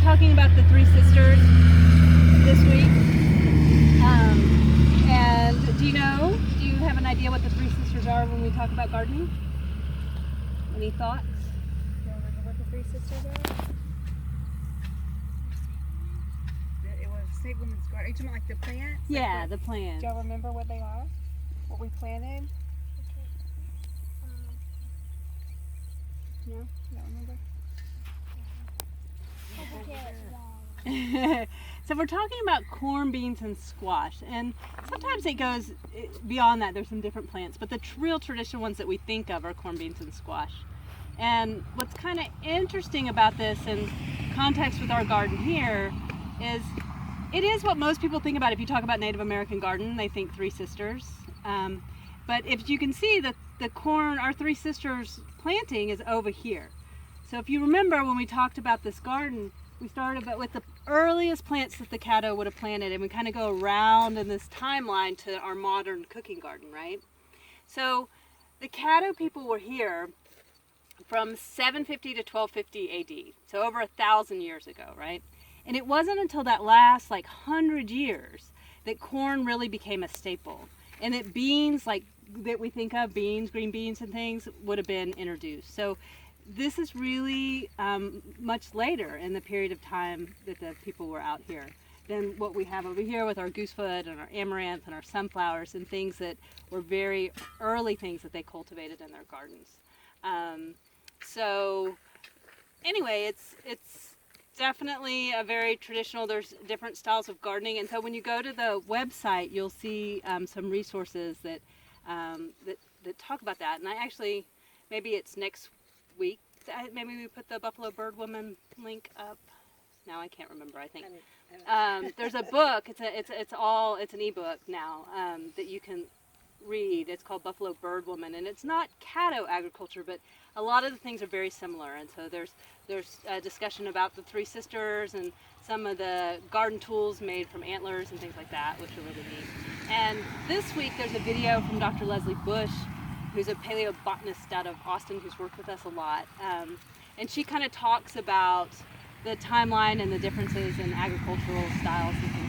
talking about the Three Sisters this week. And do you have an idea what the Three Sisters are when we talk about gardening? Any thoughts? Do you remember what the Three Sisters are? It was St. Women's Garden. Are you talking about like the plants? Yeah, Like the plants. do y'all remember what they are? What we planted? No? You don't remember? So we're talking about corn, beans, and squash, and sometimes it goes beyond that. There's some different plants, but the real traditional ones that we think of are corn, beans, and squash. And what's kind of interesting about this in context with our garden here is it is what most people think about. If you talk about Native American garden, they think Three Sisters. But if you can see that the corn, our Three Sisters planting is over here. So if you remember when we talked about this garden, we started with the earliest plants that the Caddo would have planted, and we kind of go around in this timeline to our modern cooking garden, right? So the Caddo people were here from 750 to 1250 AD, so over 1,000 years ago, right? And it wasn't until that last 100 years that corn really became a staple, and that beans, that we think of, beans, green beans and things, would have been introduced. So this is really much later in the period of time that the people were out here than what we have over here with our goosefoot and our amaranth and our sunflowers and things that were very early things that they cultivated in their gardens. So anyway, it's definitely a very traditional, there's different styles of gardening, and so when you go to the website, you'll see some resources that talk about that. And I actually, maybe it's next week, maybe we put the Buffalo Bird Woman link up. Now I can't remember. I think there's a book. It's an ebook now that you can read. It's called Buffalo Bird Woman, and it's not Caddo agriculture, but a lot of the things are very similar. And so there's a discussion about the Three Sisters and some of the garden tools made from antlers and things like that, which are really neat. And this week there's a video from Dr. Leslie Bush, who's a paleobotanist out of Austin, who's worked with us a lot. And she kind of talks about the timeline and the differences in agricultural styles and things